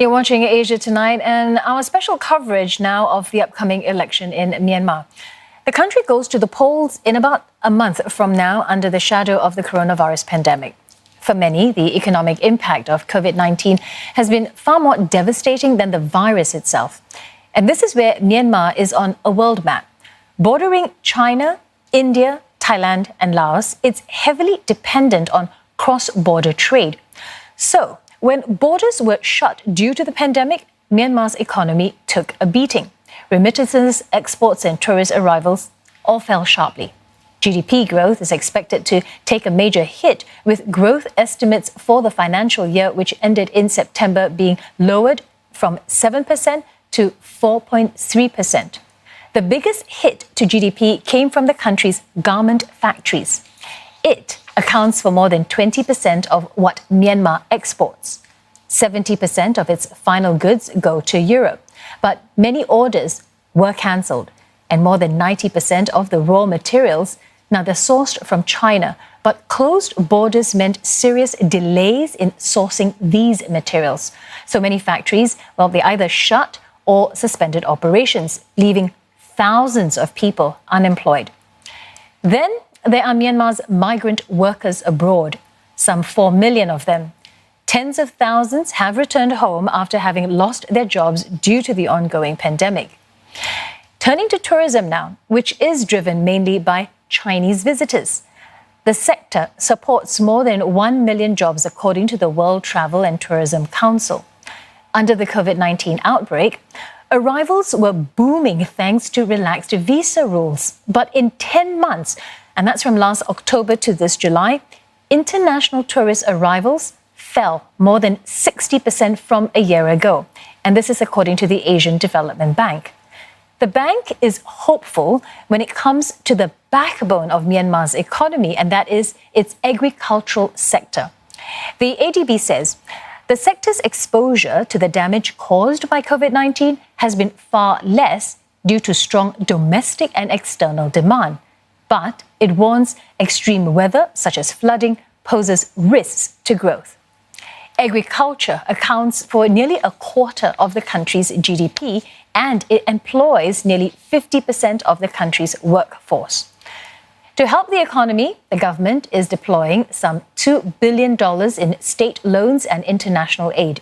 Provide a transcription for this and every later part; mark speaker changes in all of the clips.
Speaker 1: You're watching Asia Tonight and our special coverage now of the upcoming election in Myanmar. The country goes to the polls in about a month from now under the shadow of the coronavirus pandemic. For many, the economic impact of COVID-19 has been far more devastating than the virus itself. And this is where Myanmar is on a world map. Bordering China, India, Thailand and Laos, it's heavily dependent on cross-border trade. So, when borders were shut due to the pandemic, Myanmar's economy took a beating. Remittances, exports and tourist arrivals all fell sharply. GDP growth is expected to take a major hit, with growth estimates for the financial year, which ended in September, being lowered from 7% to 4.3%. The biggest hit to GDP came from the country's garment factories. It accounts for more than 20% of what Myanmar exports. 70% of its final goods go to Europe, but many orders were cancelled, and more than 90% of the raw materials, now they're sourced from China, but closed borders meant serious delays in sourcing these materials. So many factories, well, they either shut or suspended operations, leaving thousands of people unemployed. Then there are Myanmar's migrant workers abroad, some 4 million of them. Tens of thousands have returned home after having lost their jobs due to the ongoing pandemic. Turning to tourism now, which is driven mainly by Chinese visitors. The sector supports more than 1 million jobs, according to the World Travel and Tourism Council. Under the COVID-19 outbreak, arrivals were booming thanks to relaxed visa rules. But in 10 months, and that's from last October to this July, international tourist arrivals fell more than 60% from a year ago. And this is according to the Asian Development Bank. The bank is hopeful when it comes to the backbone of Myanmar's economy, and that is its agricultural sector. The ADB says the sector's exposure to the damage caused by COVID-19 has been far less due to strong domestic and external demand. But it warns extreme weather, such as flooding, poses risks to growth. Agriculture accounts for nearly a quarter of the country's GDP, and it employs nearly 50% of the country's workforce. To help the economy, the government is deploying some $2 billion in state loans and international aid.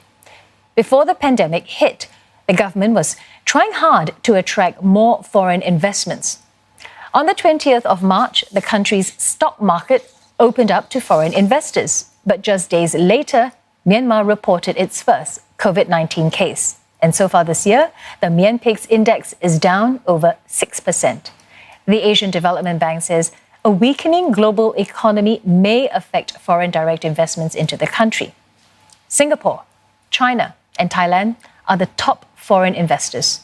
Speaker 1: Before the pandemic hit, the government was trying hard to attract more foreign investments. On the 20th of March, the country's stock market opened up to foreign investors. But just days later, Myanmar reported its first COVID-19 case. And so far this year, the Myanpix index is down over 6%. The Asian Development Bank says a weakening global economy may affect foreign direct investments into the country. Singapore, China, and Thailand are the top foreign investors.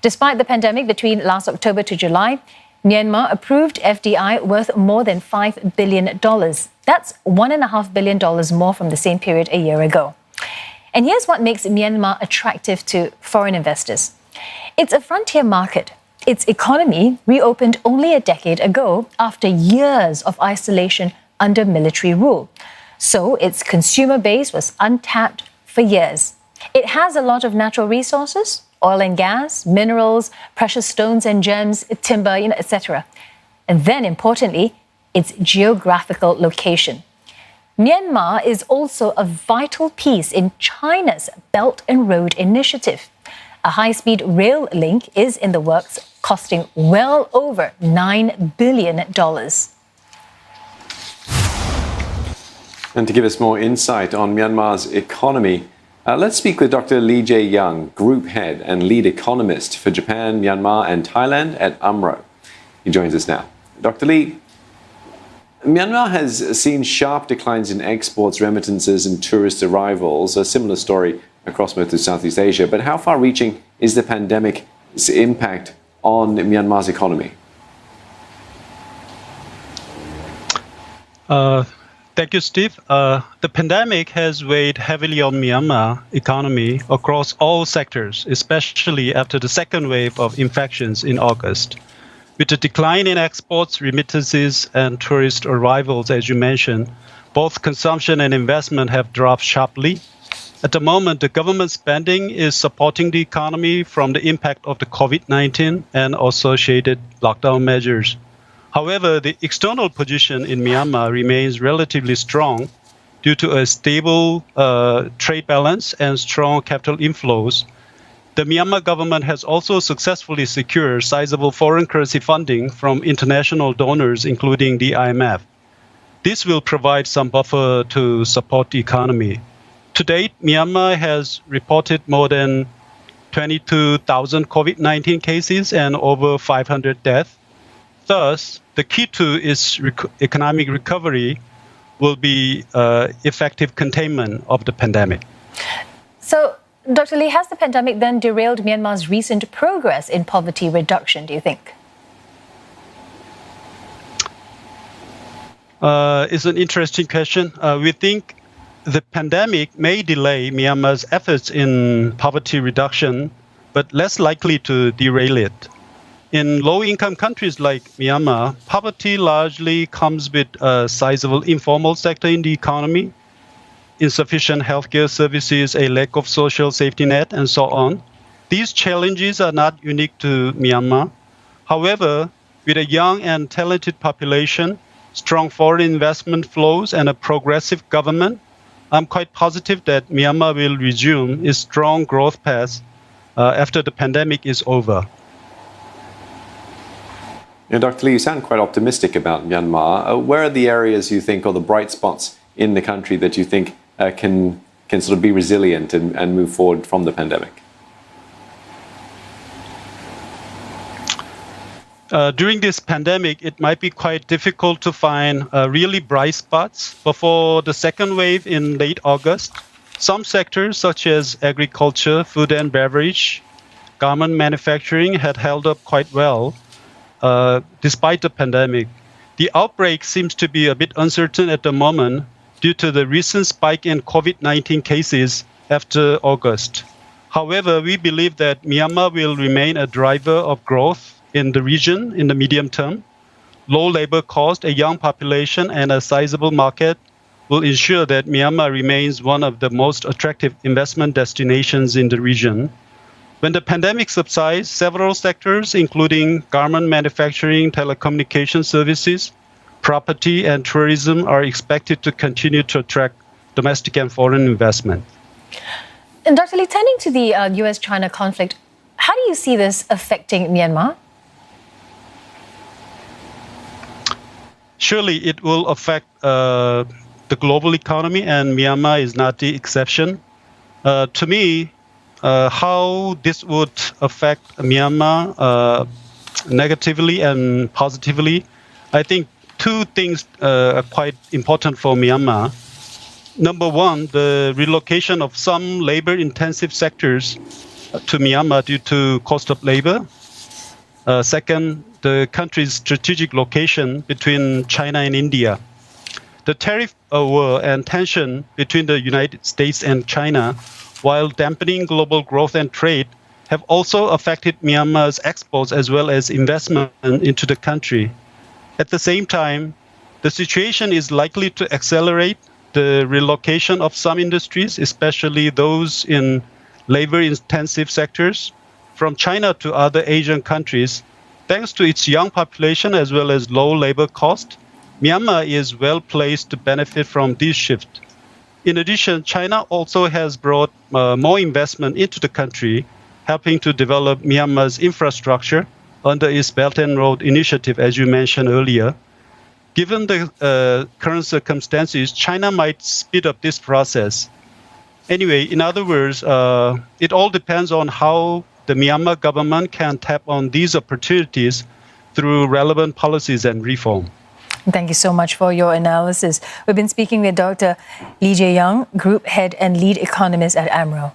Speaker 1: Despite the pandemic, between last October to July, Myanmar approved FDI worth more than $5 billion. That's $1.5 billion more from the same period a year ago. And here's what makes Myanmar attractive to foreign investors. It's a frontier market. Its economy reopened only a decade ago after years of isolation under military rule. So its consumer base was untapped for years. It has a lot of natural resources, oil and gas, minerals, precious stones and gems, timber, etc. And then, importantly, its geographical location. Myanmar is also a vital piece in China's Belt and Road Initiative. A high-speed rail link is in the works, costing well over $9 billion.
Speaker 2: And to give us more insight on Myanmar's economy, let's speak with Dr. Lee Jae Young, Group Head and Lead Economist for Japan, Myanmar and Thailand at AMRO. He joins us now. Dr. Lee, Myanmar has seen sharp declines in exports, remittances and tourist arrivals, a similar story across most of Southeast Asia. But how far-reaching is the pandemic's impact on Myanmar's economy?
Speaker 3: Thank you, Steve. The pandemic has weighed heavily on Myanmar economy across all sectors, especially after the second wave of infections in August. With the decline in exports, remittances, and tourist arrivals, as you mentioned, both consumption and investment have dropped sharply. At the moment, the government spending is supporting the economy from the impact of the COVID-19 and associated lockdown measures. However, the external position in Myanmar remains relatively strong due to a stable trade balance and strong capital inflows. The Myanmar government has also successfully secured sizable foreign currency funding from international donors, including the IMF. This will provide some buffer to support the economy. To date, Myanmar has reported more than 22,000 COVID-19 cases and over 500 deaths. Thus, the key to its economic recovery will be effective containment of the pandemic.
Speaker 1: So, Dr. Lee, has the pandemic then derailed Myanmar's recent progress in poverty reduction, do you think?
Speaker 3: It's an interesting question. We think the pandemic may delay Myanmar's efforts in poverty reduction, but less likely to derail it. In low-income countries like Myanmar, poverty largely comes with a sizable informal sector in the economy, insufficient healthcare services, a lack of social safety net, and so on. These challenges are not unique to Myanmar. However, with a young and talented population, strong foreign investment flows, and a progressive government, I'm quite positive that Myanmar will resume its strong growth path after the pandemic is over.
Speaker 2: Now, Dr. Lee, you sound quite optimistic about Myanmar. Where are the areas you think, or the bright spots in the country that you think can sort of be resilient and move forward from the pandemic?
Speaker 3: During this pandemic, it might be quite difficult to find really bright spots. Before the second wave in late August, some sectors such as agriculture, food and beverage, garment manufacturing had held up quite well despite the pandemic. The outbreak seems to be a bit uncertain at the moment due to the recent spike in COVID-19 cases after August. However, we believe that Myanmar will remain a driver of growth in the region in the medium term. Low labor cost, a young population, and a sizable market will ensure that Myanmar remains one of the most attractive investment destinations in the region. When the pandemic subsides, several sectors, including garment manufacturing, telecommunication services, property, and tourism, are expected to continue to attract domestic and foreign investment.
Speaker 1: And Dr. Lee, turning to the US-China conflict, how do you see this affecting Myanmar?
Speaker 3: Surely it will affect the global economy, and Myanmar is not the exception. To me, how this would affect Myanmar negatively and positively, I think two things are quite important for Myanmar. Number one, the relocation of some labor-intensive sectors to Myanmar due to cost of labor. Second, the country's strategic location between China and India. The tariff war and tension between the United States and China, while dampening global growth and trade, have also affected Myanmar's exports as well as investment into the country. At the same time, the situation is likely to accelerate the relocation of some industries, especially those in labor-intensive sectors, from China to other Asian countries. Thanks to its young population as well as low labor cost, Myanmar is well placed to benefit from this shift. In addition, China also has brought more investment into the country, helping to develop Myanmar's infrastructure under its Belt and Road Initiative, as you mentioned earlier. Given the current circumstances, China might speed up this process. Anyway, in other words, it all depends on how the Myanmar government can tap on these opportunities through relevant policies and reform.
Speaker 1: Thank you so much for your analysis. We've been speaking with Dr. Lee Jae Young, Group Head and Lead Economist at AMRO.